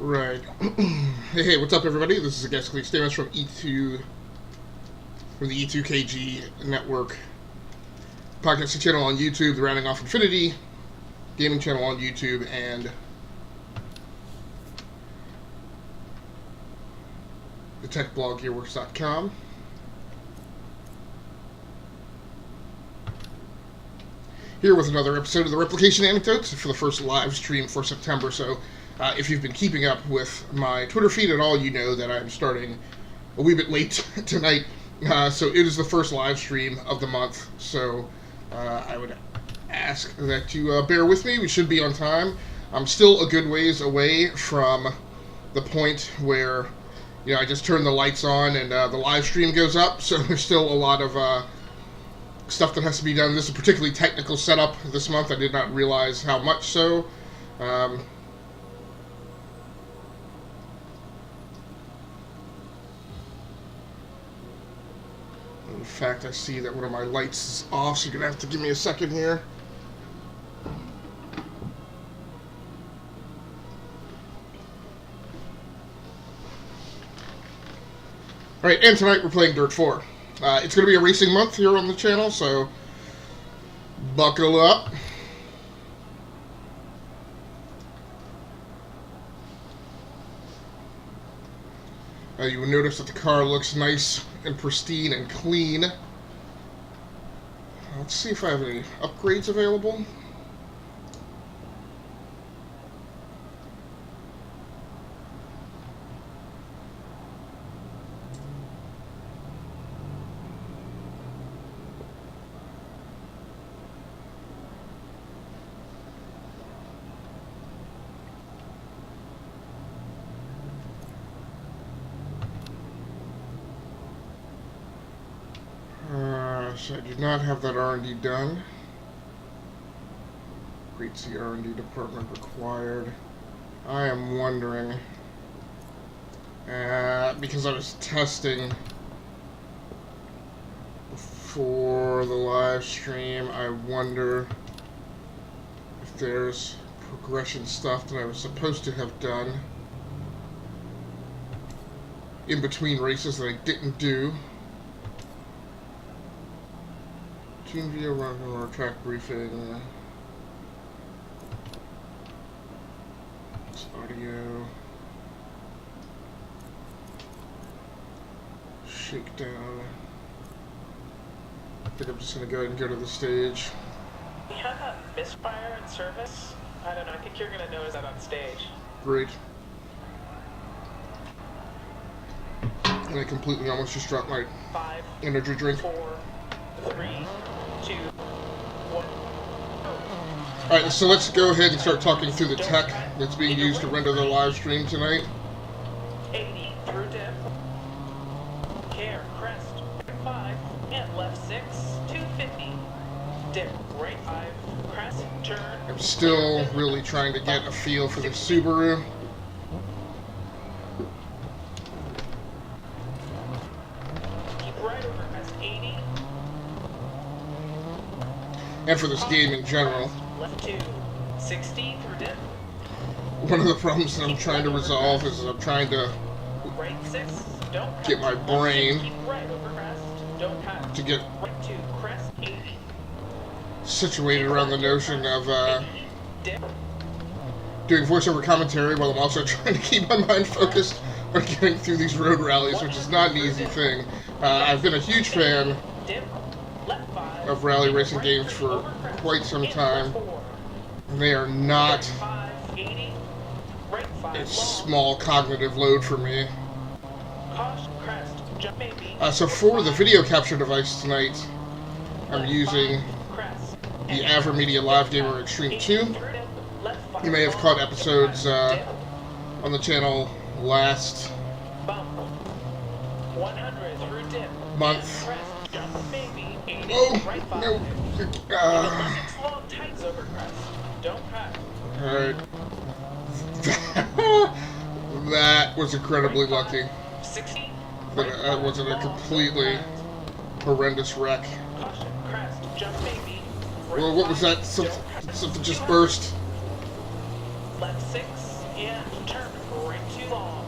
Right. Hey, what's up, everybody? This is a guest Stamus from the E2KG Network podcasting channel on YouTube, the Rounding Off Infinity gaming channel on YouTube, and the tech blog gearworks.com. Here with another episode of the Replication Anecdotes for the first live stream for September. So if you've been keeping up with my Twitter feed at all, you know that I'm starting a wee bit late tonight. So it is the first live stream of the month. So I would ask that you bear with me. We should be on time. I'm still a good ways away from the point where, you know, I just turn the lights on and the live stream goes up. So there's still a lot of stuff that has to be done. This is a particularly technical setup this month. I did not realize how much so. In fact, I see that one of my lights is off, so you're going to have to give me a second here. Alright, and tonight we're playing Dirt 4. It's going to be a racing month here on the channel, so buckle up. You will notice that the car looks nice and pristine and clean. Let's see if I have any upgrades available. So I do not have that R&D done. Rates the R&D department required. I am wondering, because I was testing before the live stream, I wonder if there's progression stuff that I was supposed to have done in between races that I didn't do. Team video run or track briefing. It's audio. Shakedown. I think I'm just gonna go ahead and go to the stage. We have a misfire in service. I don't know, I think you're gonna notice that on stage. Great. And I completely almost just dropped my 5, energy drink. 4, 3, 2, 1. Alright, so let's go ahead and start talking through the tech that's being used to render the live stream tonight. 80 through dip. Care, crest, 5, and left 6, 250. Dip, right 5, crest, turn. I'm still really trying to get a feel for the Subaru. Keep right over crest, 80. And for this game in general. Left 2, 60 through dip. One of the problems that I'm trying to resolve is I'm trying to Right 6, don't cut. get my brain Keep right over crest, don't cut. to get Right 2, crest, 80. situated around the notion of Dip. doing voiceover commentary while I'm also trying to keep my mind focused on getting through these road rallies, which is not an easy thing. I've been a huge fan Dip. Left 5. of rally racing games for quite some time, and they are not 5, 80. Right 5. a small cognitive load for me. Caution, crest, jump maybe. So for the video capture device tonight, I'm using the AverMedia Live Gamer Extreme 2. You may have caught episodes on the channel last month. Oh, no. Alright. That was incredibly lucky. But that wasn't a completely horrendous wreck. Well, what was that? Something just burst. Left 6, And turn right too long.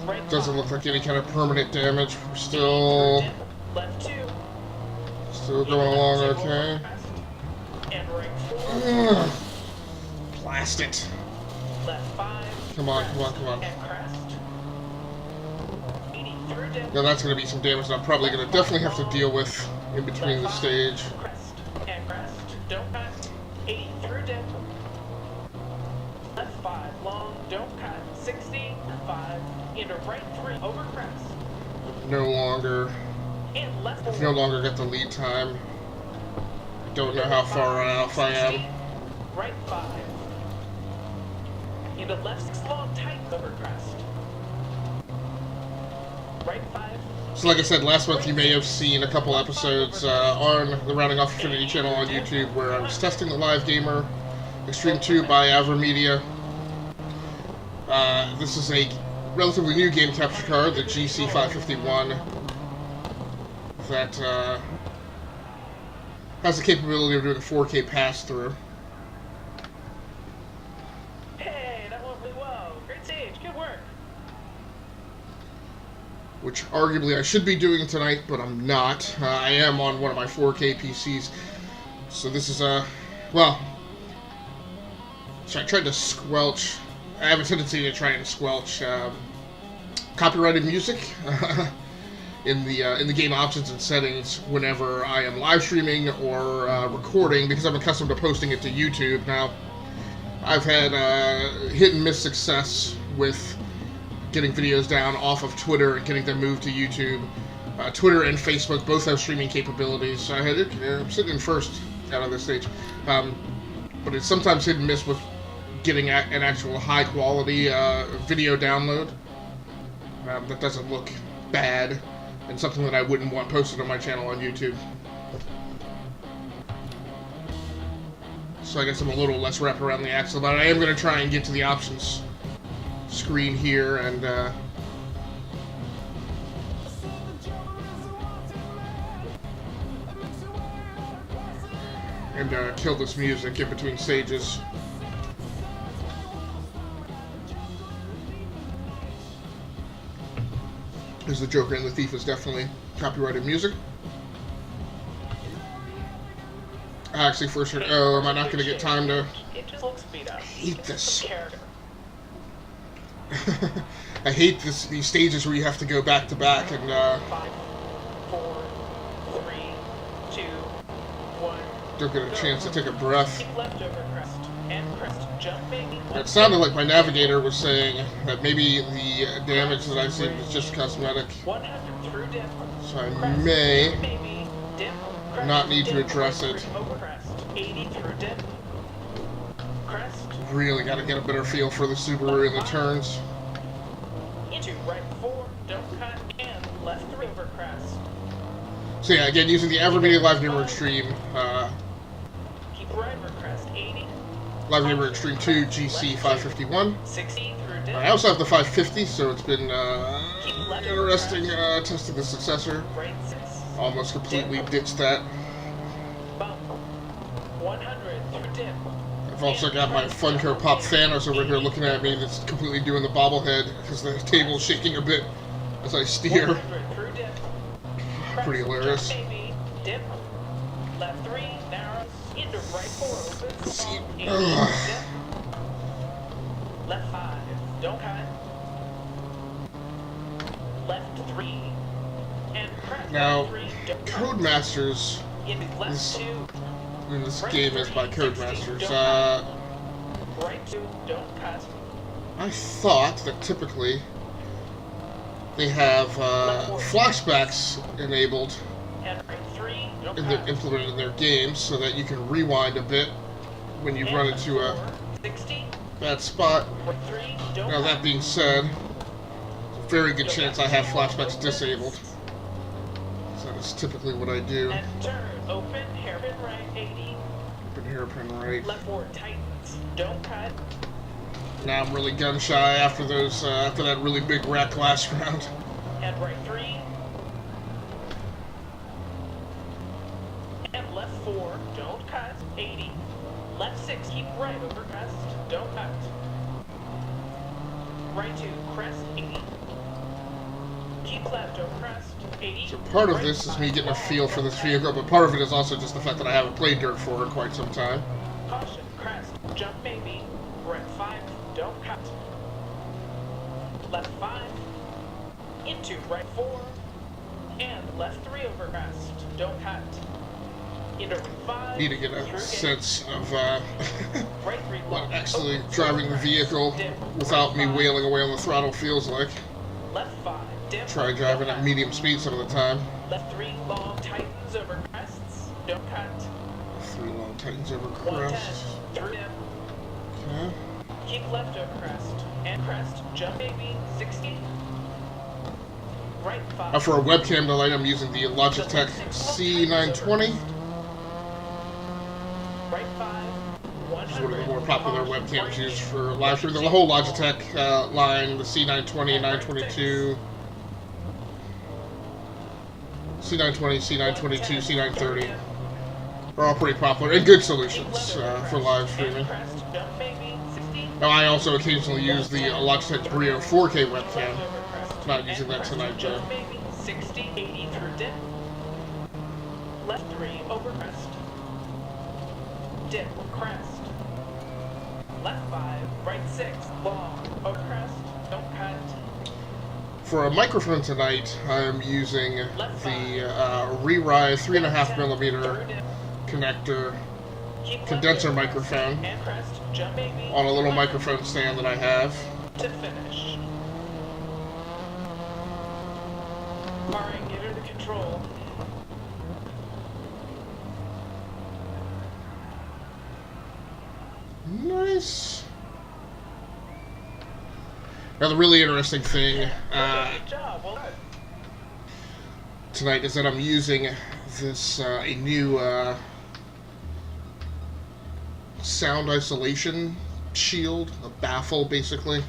Right Doesn't look like any kind of permanent damage. We're left 2. Still going along okay. And right 4. Blast it. Left 5. Come on, come on, come on. And crest. 80 through dip. Now that's going to be some damage that I'm probably going to definitely have to deal with in between the stage. Crest and crest. Don't cut. 80 through dip. Left 5 long. Don't cut. 60. 5. Into right 3 over crest. No longer. And left 4. No longer get the lead time. Don't know how far off I am. Right 5. Into left 6 long tight over crest. Right 5. So like I said, last month you may have seen a couple episodes on the Rounding Off Infinity channel on YouTube where I was testing the Live Gamer Extreme 2 by Avromedia. This is a relatively new game capture card, the GC551, that has the capability of doing 4K pass-through. Hey, that went really well. Great stage. Good work. Which arguably I should be doing tonight, but I'm not. I am on one of my 4K PCs. So this is well, so I tried to squelch. I have a tendency to try and squelch copyrighted music in the game options and settings whenever I am live streaming or recording, because I'm accustomed to posting it to YouTube. Now, I've had hit and miss success with getting videos down off of Twitter and getting them moved to YouTube. Twitter and Facebook both have streaming capabilities, so I'm sitting in first out of this stage. But it's sometimes hit and miss with getting an actual high quality video download that doesn't look bad and something that I wouldn't want posted on my channel on YouTube. So I guess I'm a little less wrapped around the axle, but I am going to try and get to the options screen here and kill this music in between stages. Because the Joker and the Thief is definitely copyrighted music. I actually first heard, oh, am I not going to get time to... It just looks beat up. I hate this. Character. I hate these stages where you have to go back to back and 5, 4, 3, 2, 1. don't get a chance to take a breath. Keep left over crest and crest jump baby. It sounded like my navigator was saying that maybe the damage that I see was just cosmetic. 100 through dip. So I Crest, may baby, dip, crest, not need to dip, address right it. through over crest. 80 through dip. Crest. Really got to get a better feel for the Subaru in the turns. Into right 4, don't cut, and left 3 over crest. So yeah, again, using the Avromedia Live Gamer Extreme, Keep right over crest. 80. Live Gamer Extreme 2 GC551. 60 through dip. I also have the 550, so it's been Keep left over interesting crest. testing the successor. Right 6. Almost completely ditched that. Bump. 100 through dip. I've also got my Funko Pop Thanos over here looking at me that's completely doing the bobblehead because the table's shaking a bit as I steer. 100 through dip. Pretty hilarious. Jump, baby. Dip. Left 3, narrows. Into right 4, opens. See, 80 ugh. dip. Left 5, don't cut. Left 3. And crest. Now, left 3, don't cut. Codemasters Into left is 2. in this Right game is by 3, 60, Codemasters. don't cut. Right 2, don't cut. I thought that typically they have flashbacks enabled And right 3, don't in cut. implemented in their games so that you can rewind a bit when you run into a 60. bad spot. Right 3, don't Now cut. that being said, there's a very good chance I have flashbacks disabled. So that's typically what I do. And turn, open, hairpin right, 80. Open hairpin right. Left 4 tightens, don't cut. Now I'm really gun shy after those after that really big rack last round. And right 3. And left left 4, don't cut, 80. Left 6, keep right over crest, don't cut. Right 2, crest, 80. Keep left over crest, 80. So part of Right this is me 5, getting a long, feel for this over vehicle, but part of it is also just the fact that I haven't played Dirt 4 in quite some time. Caution, crest, jump maybe. Right 5, don't cut. Left 5, into right 4, and left 3 over crest, don't cut. Into right 5, Need to get a through sense of right 3 long, actually over, driving the crest, vehicle dip, without right me 5, wailing away on the throttle feels like. Left 5, dip, Try driving don't at cut. medium speed some of the time. Left 3 long, tightens over crests, don't cut. 3 long tightens over 110, crest. through dip. Okay. Keep left over crest, and crest, jump maybe, 60. Right 5. For a webcam delay, I'm using the Logitech C920. Right 5, Which is one of the more 100, popular webcams used for live streaming. The whole Logitech line, the C920, 922, C920, C922, C930, are all pretty popular and good solutions for live streaming. Now, I also occasionally use the Logitech Brio 4K webcam. Not using that tonight, though. 60, 80 through dip. Left 3 over crest. Dip, crest. Left 5, right 6, long, over crest, don't cut. For a microphone tonight, I'm using the Re-Rise 3.5mm connector condenser microphone And crest, jump maybe. on a little microphone stand that I have. To finish. Alright, get her the control. Nice. Now the really interesting thing Good job, well done. tonight is that I'm using this a new sound isolation shield, a baffle basically.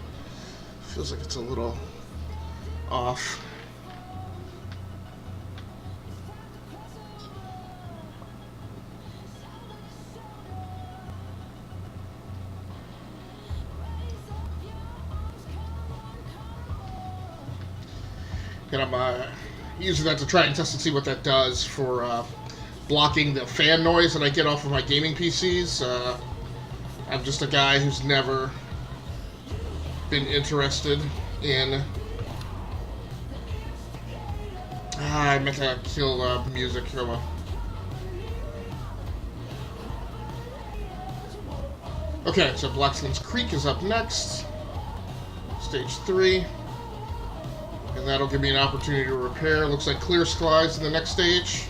Feels like it's a little off. And I'm using that to try and test and see what that does for blocking the fan noise that I get off of my gaming PCs. I'm just a guy who's never been interested in... I meant to kill music. Oh well. Okay, so Blackskin's Creek is up next. Stage 3. And that'll give me an opportunity to repair. Looks like Clear Skies in the next stage.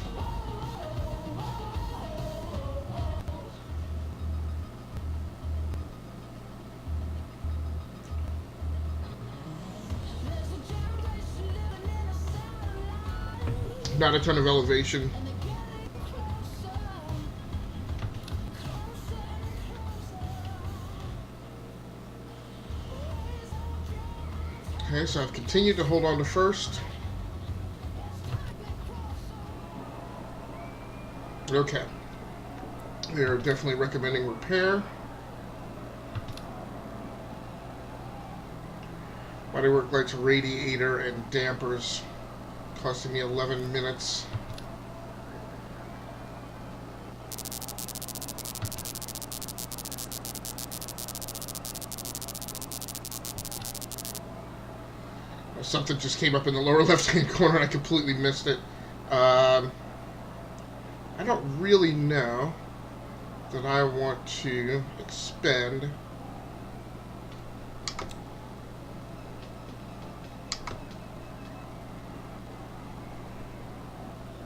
Not a ton of elevation. Okay, so I've continued to hold on to first. Okay. They're definitely recommending repair. Bodywork lights, radiator, and dampers. Costing me 11 minutes. Something just came up in the lower left-hand corner and I completely missed it. I don't really know that I want to expend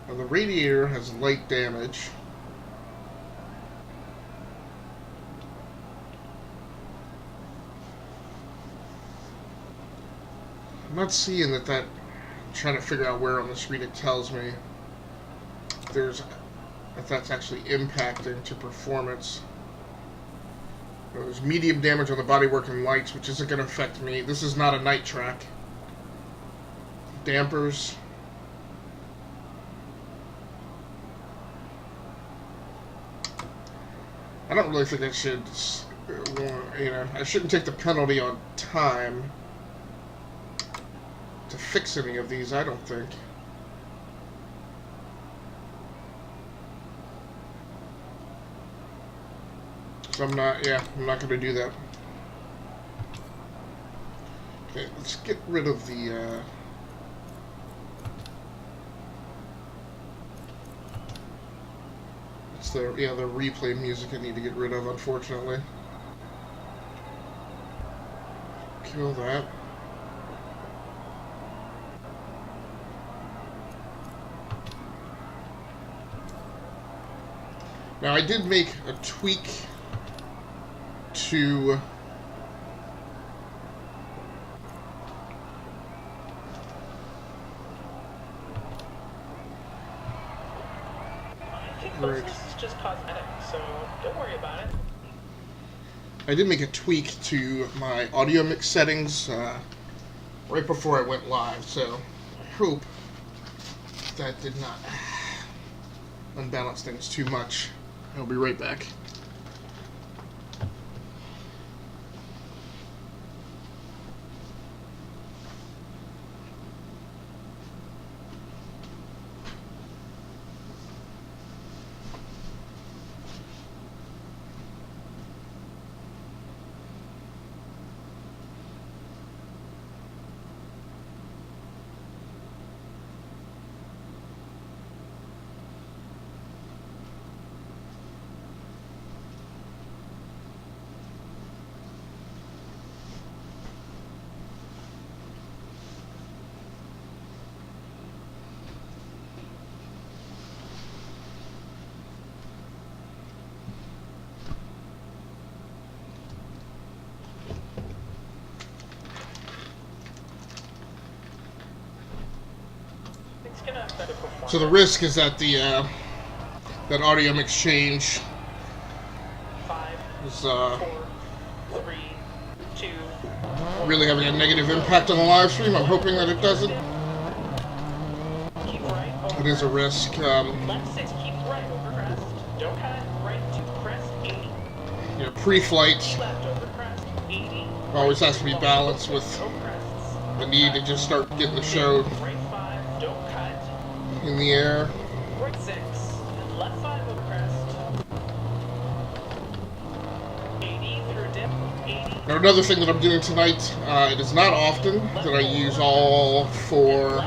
now, the radiator has light damage. I'm not seeing that. I'm trying to figure out where on the screen it tells me if that's actually impacting to performance. There's medium damage on the bodywork and lights, which isn't going to affect me. This is not a night track. Dampers. I don't really think I should, I shouldn't take the penalty on time to fix any of these, I don't think. So I'm not going to do that. Okay, let's get rid of the, it's the replay music I need to get rid of, unfortunately. Kill that. Now I did make a tweak to This is just cosmetic, so don't worry about it. I did make a tweak to my audio mix settings right before I went live, so I hope that did not unbalance things too much. I'll be right back. So the risk is that the that audio mix change is really having a negative impact on the live stream. I'm hoping that it doesn't. It is a risk. Pre-flight always has to be balanced with the need to just start getting the show in the air. Now another thing that I'm doing tonight, it is not often that I use all 4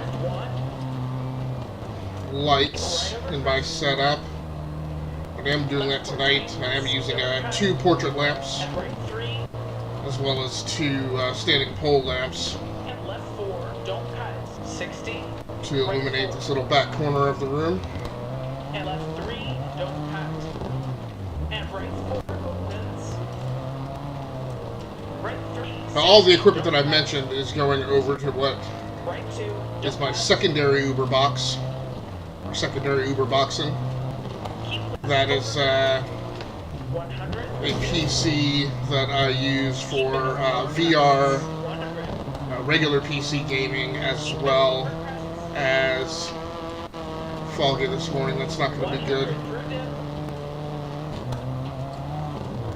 lights in my setup, but I am doing that tonight. I am using 2 portrait lamps as well as 2 standing pole lamps to illuminate this little back corner of the room. And left 3, don't cut. And right 4 opens. Right 3. Now, all the equipment that I've mentioned is going over to what Right 2 is my secondary Uber box, or secondary Uber boxing. That is a PC that I use for VR, regular PC gaming, as well as foggy this morning. That's not going to be good.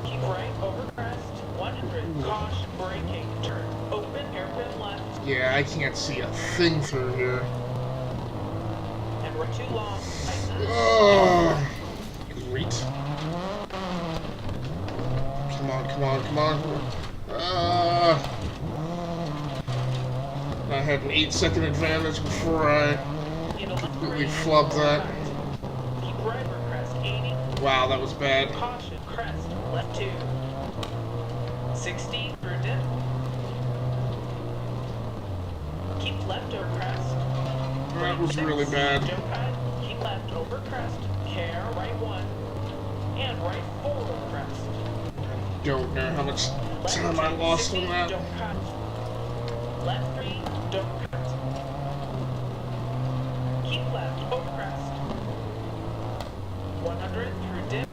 Keep right over crest. 100. Caution braking. Turn open. Hairpin left. Yeah, I can't see a thing through here. And we're too long. Oh, great. Come on, come on, come on. I had an 8-second advantage before I completely flubbed that. Keep right over crest. 80. Wow, that was bad. Caution crest. Left 2. 60 for dip. Keep left over crest. That was really bad. Don't cut. Keep left over crest. Care. Right 1. And right 4 over crest. Don't know how much time I lost on that. Don't cut. Left 3, don't cut. Keep left, over crest. 100 through dip.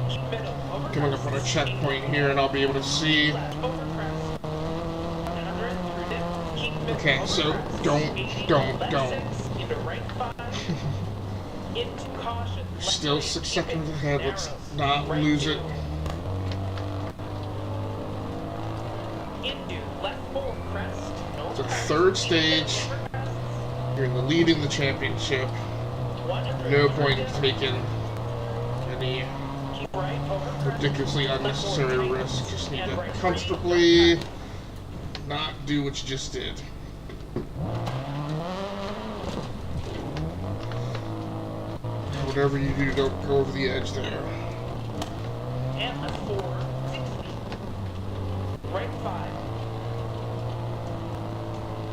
Keep middle, over crest. Coming up on a checkpoint here, and I'll be able to see. Left, over crest. 100 through dip. Keep middle, Okay, over so crest. don't. Left 6, into right 5. Into caution. Still 6 seconds ahead. Let's not lose it. Into left 4 crest. It's a third stage. You're in the lead in the championship. No point in taking any ridiculously unnecessary risk. Just need to comfortably not do what you just did. Whatever you do, don't go over the edge there. And left 4, 60. Right 5.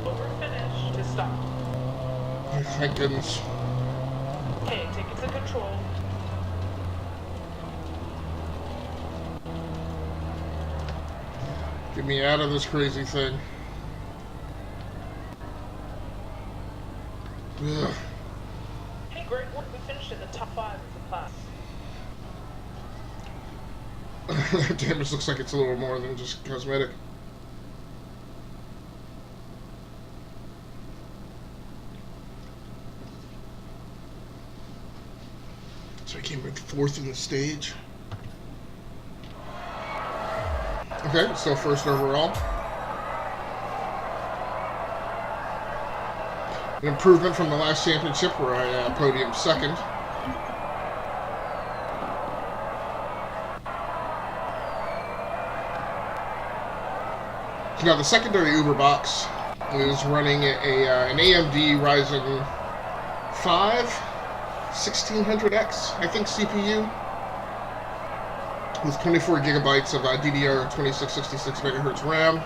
Over finish to stop. Thank goodness. Okay, take it to control. Get me out of this crazy thing. Ugh. Hey, great work. We finished in the top 5 of the class. That damage looks like it's a little more than just cosmetic. So I came in 4th in the stage. Okay, still first overall. An improvement from the last championship where I podiumed 2nd. Now the secondary Uber box is running an AMD Ryzen 5 1600X, I think, CPU with 24 gigabytes of DDR 2666 megahertz RAM.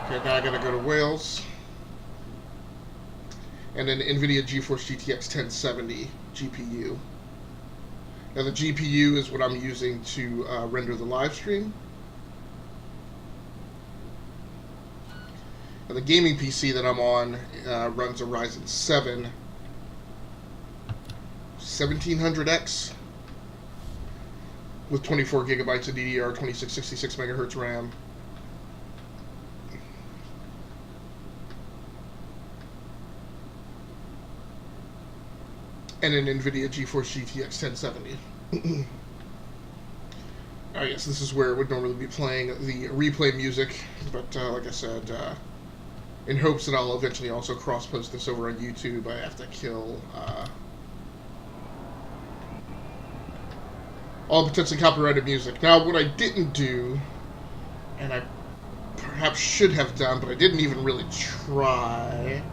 Okay, now I gotta go to Wales. And an NVIDIA GeForce GTX 1070 GPU. Now the GPU is what I'm using to render the live stream. Now the gaming PC that I'm on runs a Ryzen 7 1700X with 24 gigabytes of DDR 2666 megahertz RAM. And an NVIDIA GeForce GTX 1070. Oh yes, this is where it would normally be playing the replay music, but like I said, in hopes that I'll eventually also cross-post this over on YouTube, I have to kill all potentially copyrighted music. Now, what I didn't do, and I perhaps should have done, but I didn't even really try,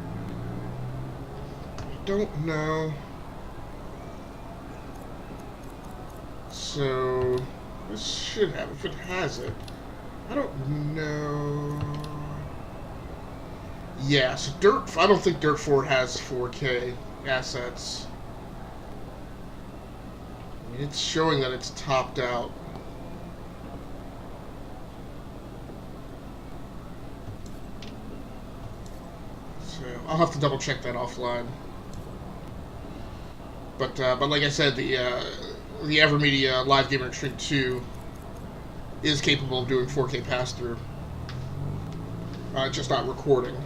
I don't know. So, this should have, if it has it. I don't know. Yeah, so I don't think Dirt 4 has 4K assets. I mean, it's showing that it's topped out. So, I'll have to double check that offline. But like I said, the AverMedia Live Gamer Extreme 2 is capable of doing 4K pass-through. Just not recording.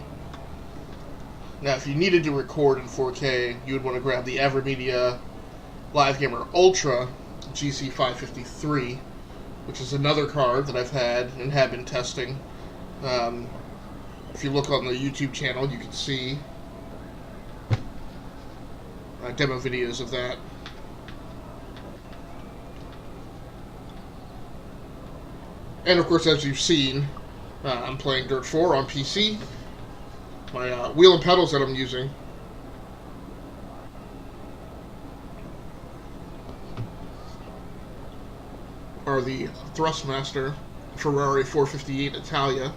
Now, if you needed to record in 4K, you would want to grab the AverMedia Live Gamer Ultra GC553, which is another card that I've had and have been testing. If you look on the YouTube channel, you can see demo videos of that. And of course, as you've seen, I'm playing Dirt 4 on PC. My wheel and pedals that I'm using are the Thrustmaster Ferrari 458 Italia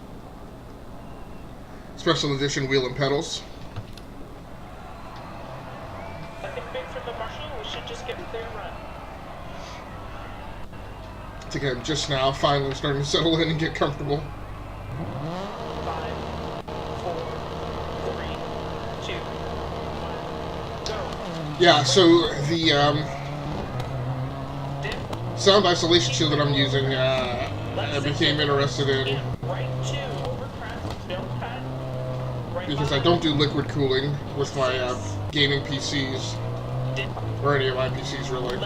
Special Edition wheel and pedals. I think big for the marshal, we should just get a clear run. I think I'm just now finally starting to settle in and get comfortable. 5, 4, 3, 2, 1, go. Yeah, so the sound isolation shield that I'm using, I became interested in. Right 2 over crest, don't cut. because I don't do liquid cooling with my gaming PCs, or any of my PCs really.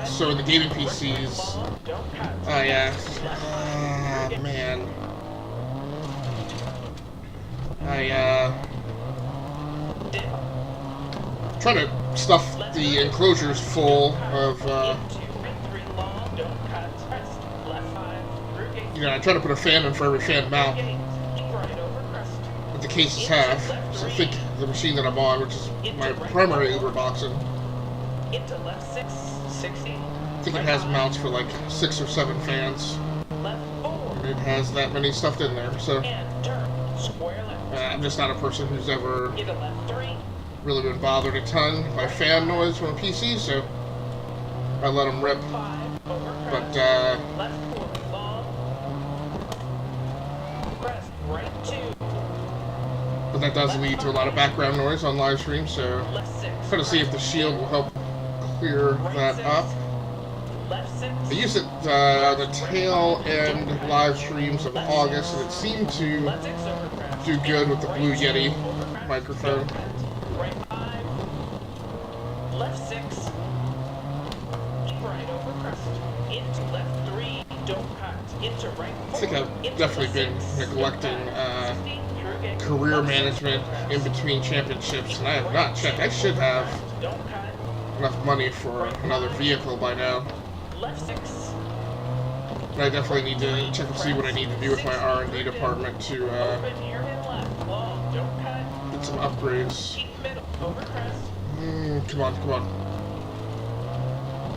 So in the gaming PCs, man, I try to stuff the enclosures full of, I try to put a fan in for every fan mount that the cases have. So I think the machine that I'm on, which is my primary Uber boxing, I think it has mounts for like 6 or 7 fans. And it has that many stuffed in there, so I'm just not a person who's ever really been bothered a ton by fan noise from a PC, so I let them rip. But that does lead to a lot of background noise on live stream, so I'm trying to see if the shield will help clear that up. I used it the tail end live streams of August, and it seemed to do good with the Blue Yeti microphone. Left 6, keep right over crest, into left 3, don't cut, into right 4, I think I've definitely been neglecting career management in between championships, and I have not checked. I should have enough money for another vehicle by now. Left 6. But I definitely need to check and see what I need to do with my R&D department to get some upgrades. Keep middle, over crest. Come on.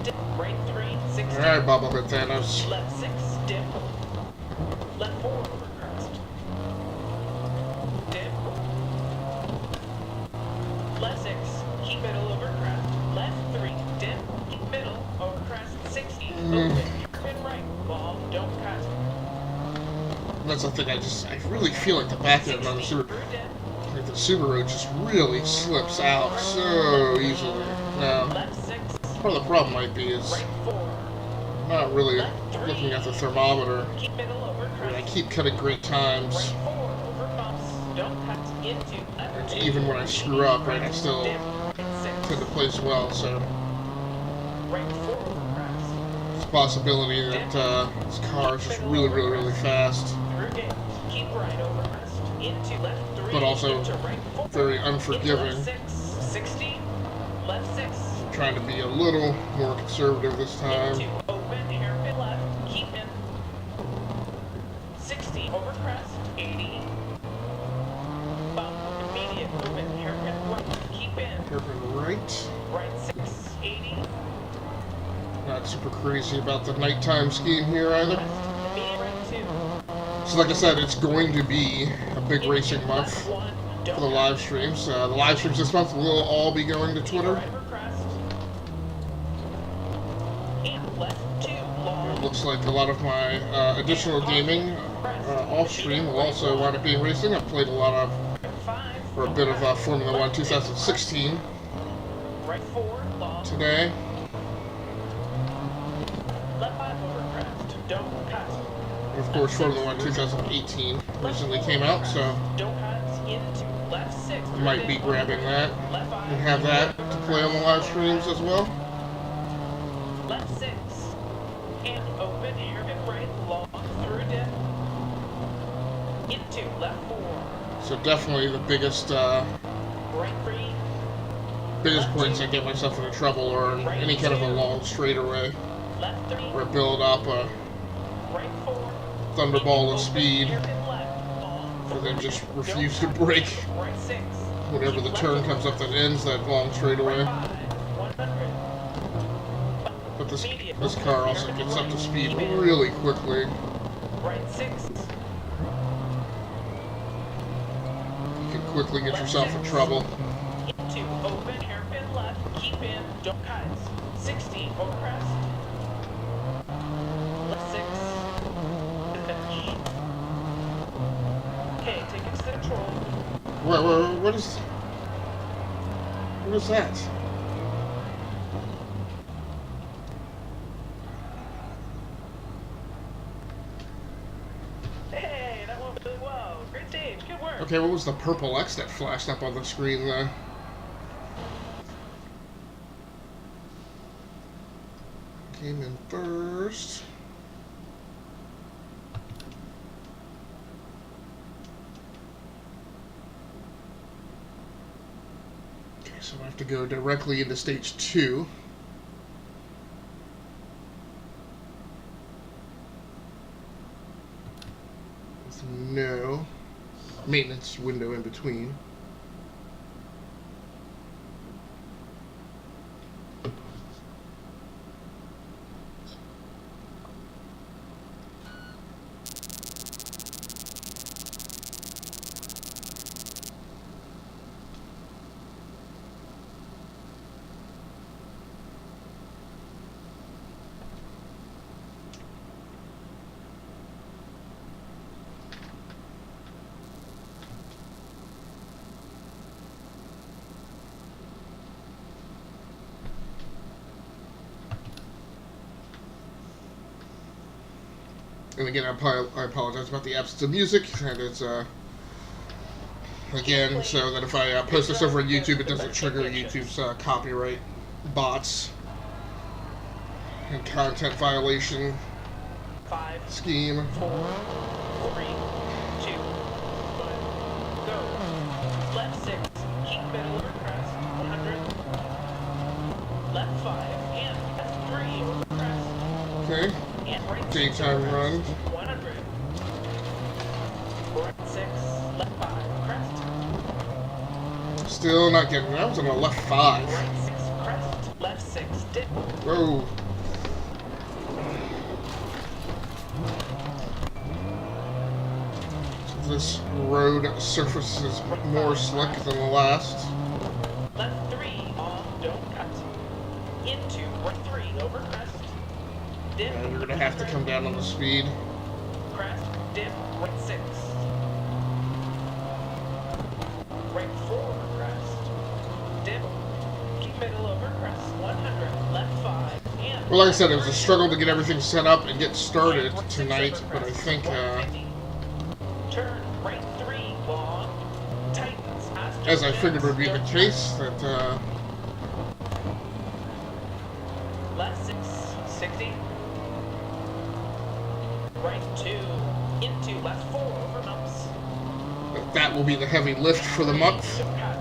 Dip, right 3, 60. Alright, bobblehead Thanos. Left 6, dip. Left 4, over crest. Dip. Left 6, keep middle, over crest. Left 3, dip. Keep middle, over crest. 60, open. Pin right, ball, don't cut. That's the thing, I really feel like the back end on the Subaru just really slips out so easily. Now, part of the problem might be is I'm not really looking at the thermometer. I keep cutting great times. Even when I screw up, right, I still tend to place well, so it's a possibility that this car is just really fast. But also very unforgiving. I'm trying to be a little more conservative this time. Open, hairpin left, keep in. 60, over crest, 80. Bump, immediate, open, hairpin right, keep in. Hairpin right. Right 6, 80. Not super crazy about the nighttime scheme here either. Immediate right 2. So like I said, it's going to be a big racing month for the live streams. The live streams this month will all be going to Twitter. It looks like a lot of my additional gaming off stream will also wind up being racing. I've played a bit of Formula 1 2016 today. And of course, Formula 1 2018 recently came out, so I might be grabbing that and have that to play on the live streams as well. Left 6, and open, hairpin right, long, through dip, into left 4. So definitely the biggest Right 3, points I get myself into trouble are in any kind of a long straightaway, left 3, where I build up a right 4, thunderball of speed, hairpin left, long, and then just refuse to brake right 6, whenever the turn comes up that ends that long straightaway. 5, 100. But this car also gets up to speed really quickly. Right 6. You can quickly get yourself in trouble. Into open, hairpin left, keep in, don't cut. 60, over crest. Left 6. Finish. Okay, take it to control. What is that? Okay, what was the purple X that flashed up on the screen there? Came in first. Okay, so I have to go directly into stage 2. With no maintenance window in between. And again, I apologize about the absence of music, and it's, again, so that if I post this over on YouTube, it doesn't trigger YouTube's copyright bots and content violation 5, scheme. 4, 3, 2, 1, go. Left 6, keep middle over crest, 100. Left 5, and left 3 over crest. Okay. And right 6 Daytime over run. crest, 100. Right 6, left 5, crest. Still not getting. That was on the left 5. Right 6, crest. Left 6, dip. Whoa. This road surface is more slick than the last. Left 3, on, don't cut. Into right 3, over crest. Dip. You're gonna have to come down on the speed. Crest, dip, right 6. Right 4, crest. Dip. Keep middle over crest, 100. Left 5, and... Well, like I said, it was a struggle to get everything set up and get started tonight, but I think, Turn right 3, long. Tightens. as I figured would be the case, that, Left 6, 60. Right 2, into left 4, over bumps. that will be the heavy lift for the month. Cut.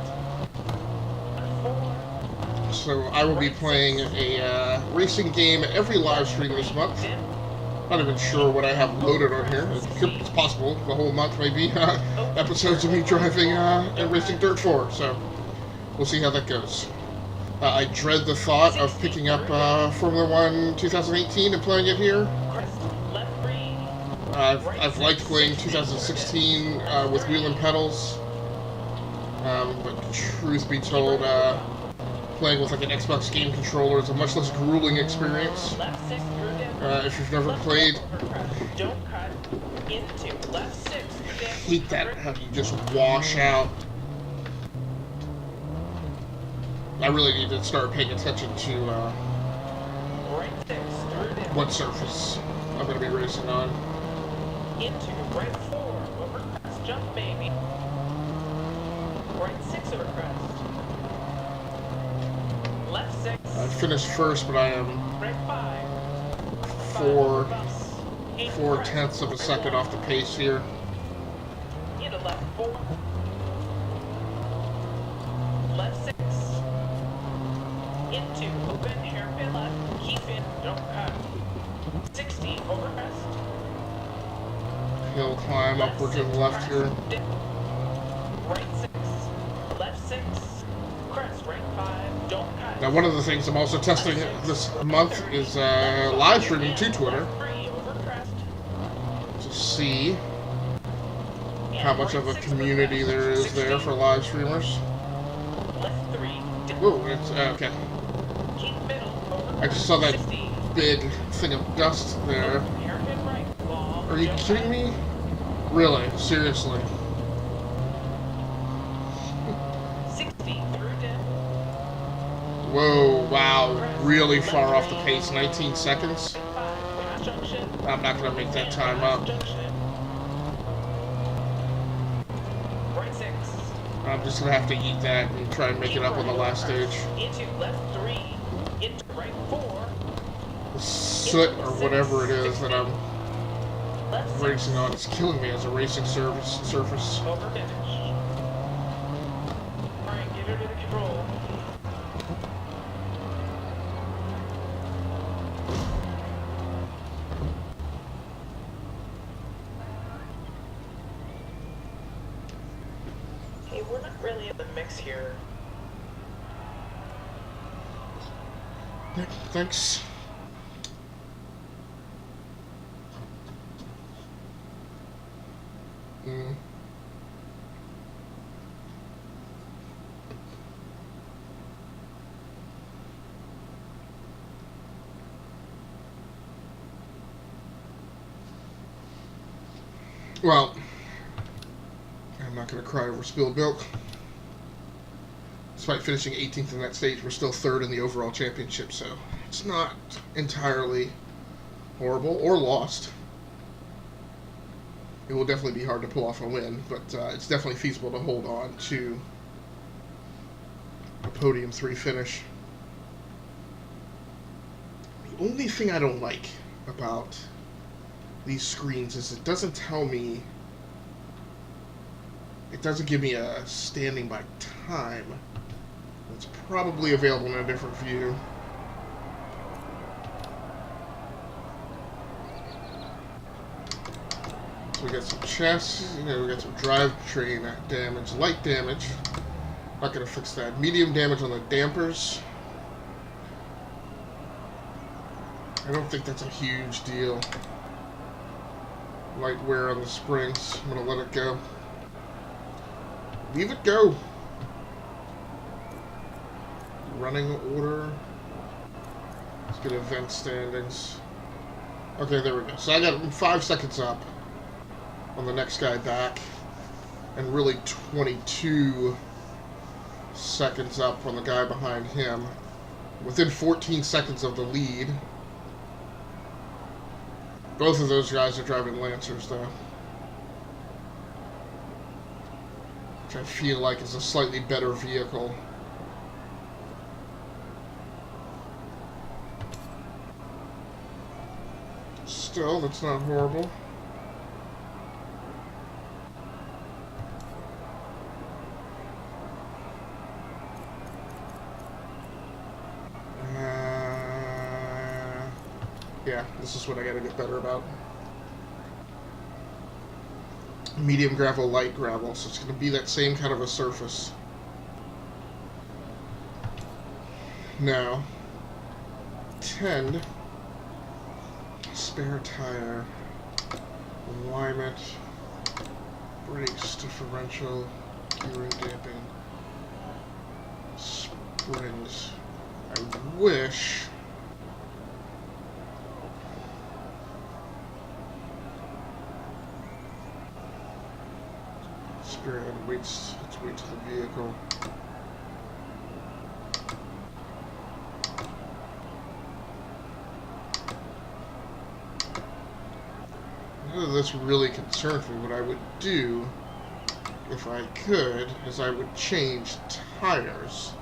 Left 4. So I will be playing a racing game every live stream this month. Dip. Not even sure what I have loaded on here. It's possible the whole month maybe episodes of me driving and racing Dirt 4. So we'll see how that goes. I dread the thought of picking up Formula 1 2018 and playing it here. Crest, left 3. I've liked playing 2016 with wheel and pedals, but truth be told, playing with like an Xbox game controller is a much less grueling experience. Left 6, through dip. If you've never played, Don't cut. Into left 6, dip. hate that how you just wash out. I really need to start paying attention to Right 6, through dip. what surface I'm going to be racing on. Into right 4, over crest, jump baby. Right 6 over crest. Left 6. I finished first, but I am Right 5. 4/10 of a second off the pace here. Into left 4. Left 6. Into open hairpin left. Keep in. Don't cut. 60 over crest. Hill climb upward to the left here. Dip. Right 6. Left 6. Crest. Right 5. Don't cut. Now, one of the things I'm also testing this month is live streaming to Twitter to see how much of a community there is there for live streamers. Left 3. Whoa, it's okay. Keep middle. I just saw that big thing of dust there. Hairpin right. Long. Are you kidding me? Really? Seriously? 60 through dip. Whoa, wow, really far off the pace, 19 seconds. 5. Pass junction. I'm not going to make that time up. Right I'm just going to have to eat that and try and make it up on the last stage. Into left 3, into right 4. The soot or whatever it is that I'm racing on is killing me as a racing surface. Over finish. Alright, get her to the control. Hey, we're not really in the mix here. Yeah, thanks. Well, I'm not going to cry over spilled milk. Despite finishing 18th in that stage, we're still 3rd in the overall championship, so it's not entirely horrible or lost. It will definitely be hard to pull off a win, but it's definitely feasible to hold on to a podium 3 finish. The only thing I don't like about these screens is it doesn't tell me, it doesn't give me a standing by time. It's probably available in a different view. So we got some chassis, we got some drivetrain damage, light damage. Not going to fix that. Medium damage on the dampers. I don't think that's a huge deal. Light wear on the springs. I'm going to let it go. Leave it go. Running order. Let's get event standings. Okay, there we go. So I got 5 seconds up on the next guy back, and really 22 seconds up on the guy behind him. Within 14 seconds of the lead. Both of those guys are driving Lancers, though. Which I feel like is a slightly better vehicle. Still, that's not horrible. Yeah, this is what I gotta get better about. Medium gravel, light gravel, so it's gonna be that same kind of a surface. Now, 10, spare tire, alignment, brakes, differential, gearing, damping, springs. I wish spirit and let's wait to the vehicle. None of this really concerns me. What I would do, if I could, is I would change tires.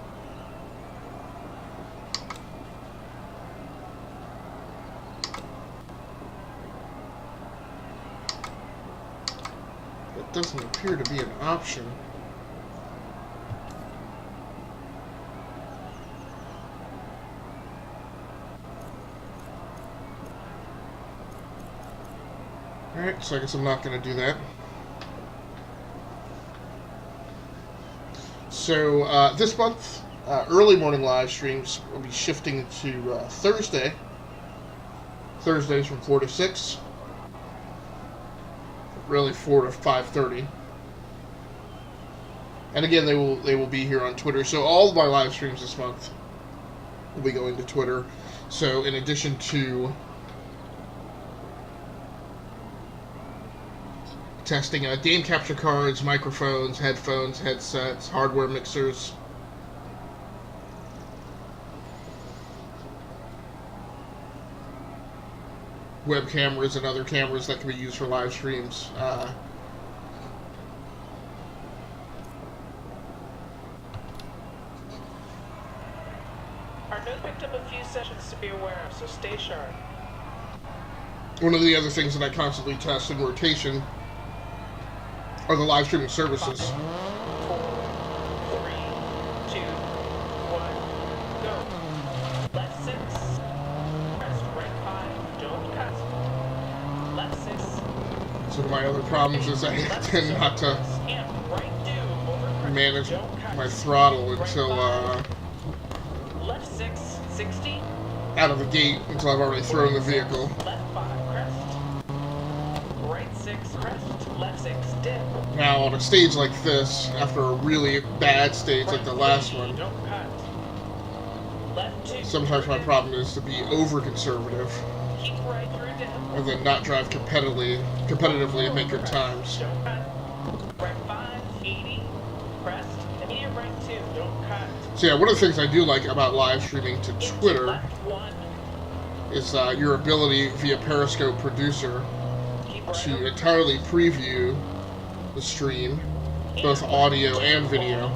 That doesn't appear to be an option. Alright, so I guess I'm not going to do that. So, this month, early morning live streams will be shifting to Thursday. Thursdays from 4 to 6. Really 4 to 5:30. And again, they will be here on Twitter. So all of my live streams this month will be going to Twitter. So in addition to testing game capture cards, microphones, headphones, headsets, hardware mixers, web cameras and other cameras that can be used for live streams. Our node picked up a few sessions to be aware of, so stay sharp. One of the other things that I constantly test in rotation are the live streaming services. 5, 4, 3, 2, 1, go. Left 6. Press right 5. Don't cut. Left 6. So one of my other problems is I tend not to And right 2. Over manage don't cut. my throttle until Left 6. 60. out of the gate until I've already thrown the vehicle. Left 5. Crest. Right 6. Crest. Left 6. Dip. Now on a stage like this, after a really bad stage like the last one, Don't cut. Left 2. sometimes my problem is to be over conservative Keep right through dip. and then not drive competitively and make good times. Don't cut. Right 5. 80. Crest. Immediate right 2. Don't cut. So yeah, one of the things I do like about live streaming to Into Twitter left 1. is your ability via Periscope Producer Keep right to over entirely preview the stream, both audio and video.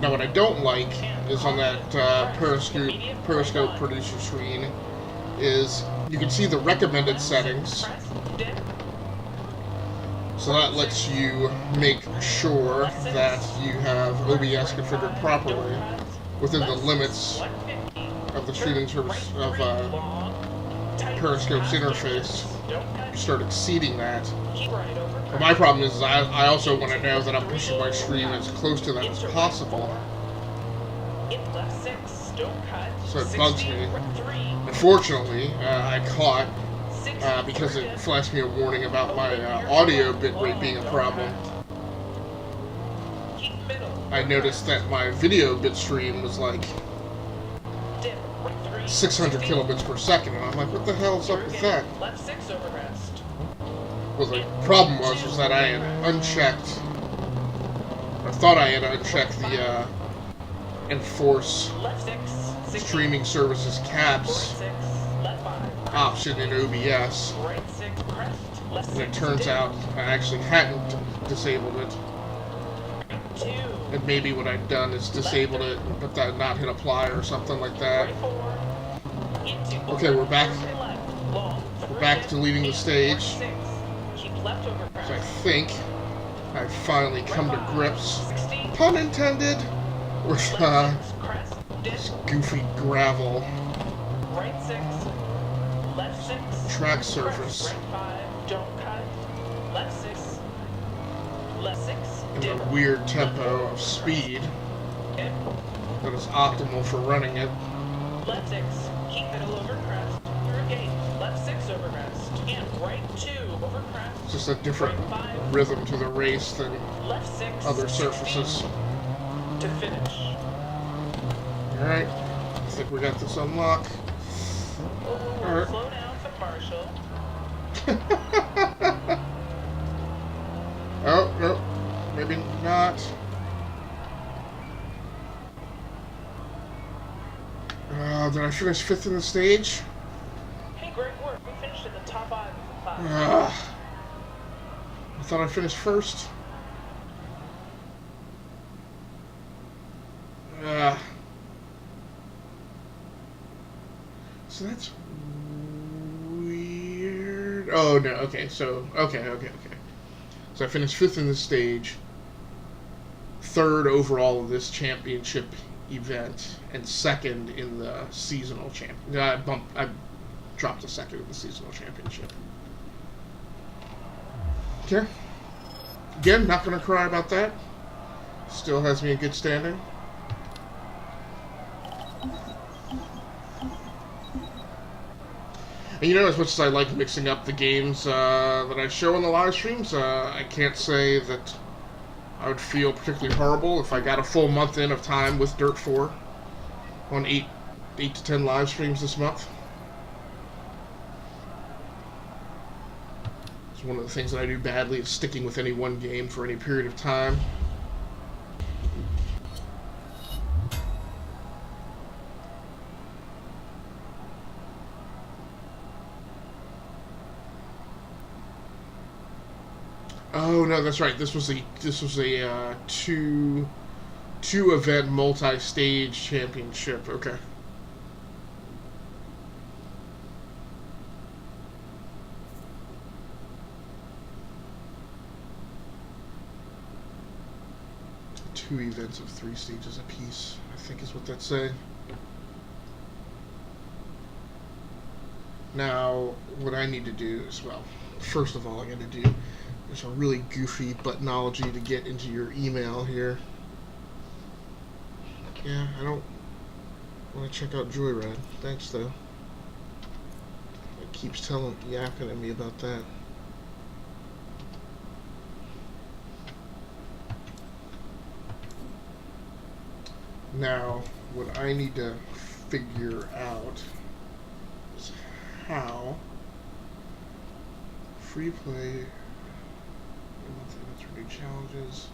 Now what I don't like is on that Periscope Producer screen is you can see the recommended settings, crest. Dip. so that lets you make sure that you have OBS configured properly within the limits of the streaming service of Periscope's interface. You start exceeding that. But my problem is I also want to know that I'm pushing my stream as close to that as possible. So it bugs me. Unfortunately, I caught, because it flashed me a warning about my audio bitrate being a problem, I noticed that my video bit stream was like 600 kilobits per second, and I'm like, what the hell's up with that? Well, the problem was that I had unchecked, I thought I had unchecked the enforce streaming services caps option in OBS, and it turns out I actually hadn't disabled it. And maybe what I'd done is disabled it, but that not hit apply or something like that. Okay, we're back. We're back to leaving the stage. So I think I've finally come to grips, pun intended, with this goofy gravel track surface and the weird tempo of speed that is optimal for running it. Left 6, keep middle over crest, through gate, left 6 over crest, and right 2 over crest. It's just a different rhythm to the race than Left 6, other surfaces. to finish. Alright, I think we got this unlocked. Alright. Slow down for partial. Oh, no, maybe not. Did I finish 5th in the stage? Hey, great work. We finished in the top 5 of 5. I thought I finished 1st. So that's weird. Oh, no, okay, so, okay. So I finished 5th in the stage, 3rd overall of this championship event, and 2nd in the seasonal champ. I dropped a 2nd in the seasonal championship. Okay. Again, not going to cry about that. Still has me in good standing. And you know, as much as I like mixing up the games that I show on the live streams, I can't say that I would feel particularly horrible if I got a full month in of time with Dirt 4 on 8 to 10 live streams this month. It's one of the things that I do badly is sticking with any one game for any period of time. Oh no, that's right. This was a two 2-event multi-stage championship. Okay. Two events of 3 stages apiece, I think is what that's saying. Now, what I need to do is, well, first of all, I got to do, there's a really goofy buttonology to get into your email here. Yeah, I don't want to check out Joyride. Thanks, though. It keeps yapping at me about that. Now, what I need to figure out is how free play monthly events for new challenges,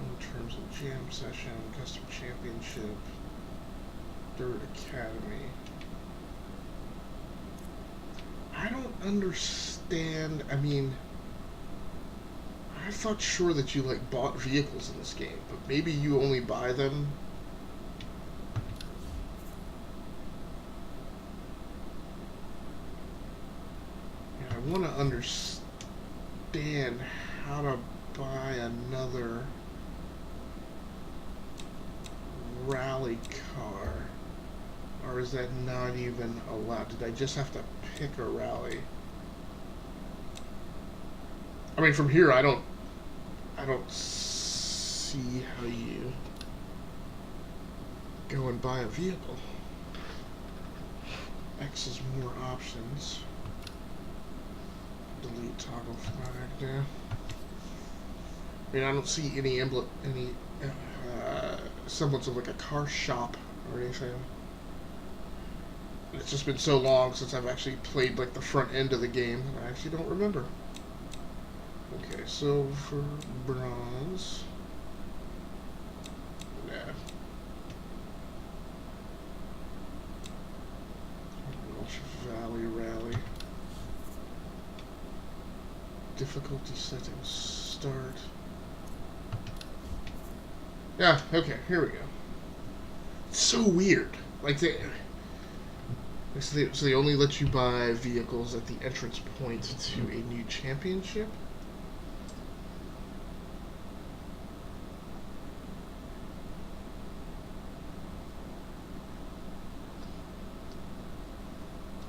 in terms of jam session, custom championship, DiRT Academy. I don't understand. I mean, I thought sure that you like bought vehicles in this game, but maybe you only buy them. And I want to understand how to buy another rally car. Or is that not even allowed? Did I just have to pick a rally? I mean, from here, I don't see how you go and buy a vehicle. X is more options. Delete toggle flag there. I mean, I don't see any semblance of like a car shop or anything. It's just been so long since I've actually played like the front end of the game that I actually don't remember. Okay, silver, bronze. Yeah. Valley Rally. Difficulty settings. Start. Yeah, okay, here we go. It's so weird. Like, so they only let you buy vehicles at the entrance point to a new championship?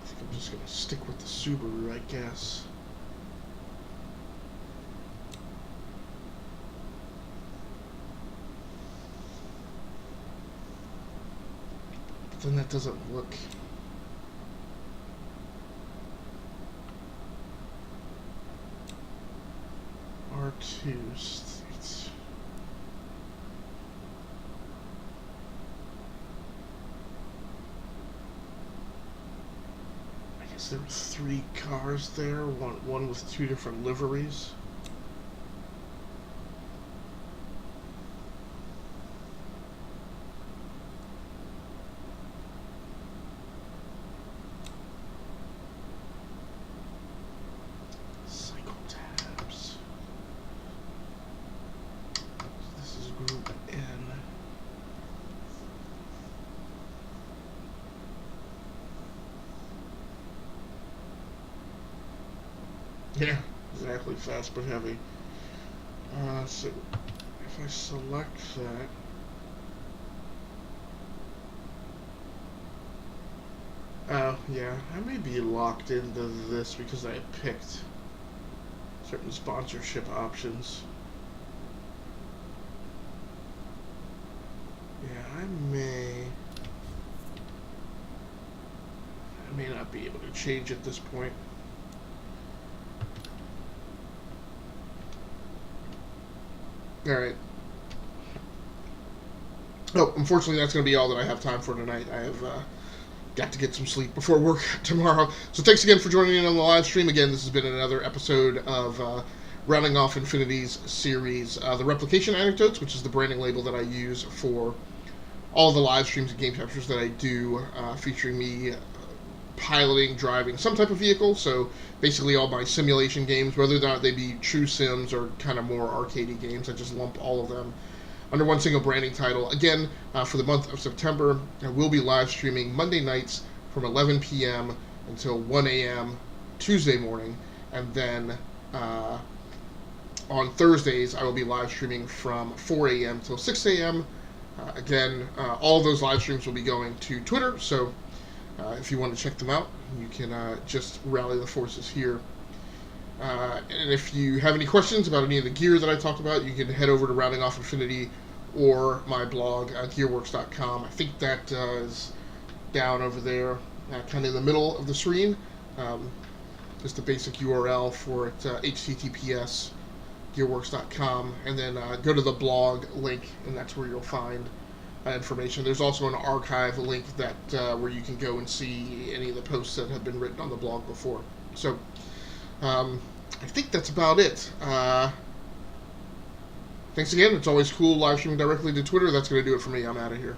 I think I'm just going to stick with the Subaru, I guess. But then that doesn't look... R2 states. I guess there were 3 cars there, one with 2 different liveries. Yeah, exactly, fast but heavy. So if I select that, oh yeah, I may be locked into this because I picked certain sponsorship options. Yeah, I may not be able to change at this point. Alright. Oh, unfortunately, that's going to be all that I have time for tonight. I have got to get some sleep before work tomorrow. So thanks again for joining in on the live stream. Again, this has been another episode of Rounding Off Infinity's series, the Replication Anecdotes, which is the branding label that I use for all the live streams and game captures that I do, featuring me piloting, driving some type of vehicle. So basically all my simulation games, whether or not they be true sims or kind of more arcadey games, I just lump all of them under one single branding title. Again, for the month of September, I will be live streaming Monday nights from 11 p.m. until 1 a.m. Tuesday morning, and then on Thursdays I will be live streaming from 4 a.m. till 6 a.m. Again, all of those live streams will be going to Twitter, so if you want to check them out, you can just rally the forces here. And if you have any questions about any of the gear that I talked about, you can head over to Rounding Off Infinity or my blog, gearworks.com. I think that is down over there, kind of in the middle of the screen. Just the basic URL for it, https gearworks.com, and then go to the blog link, and that's where you'll find information. There's also an archive link that where you can go and see any of the posts that have been written on the blog before. So I think that's about it. Thanks again. It's always cool live streaming directly to Twitter. That's going to do it for me. I'm out of here.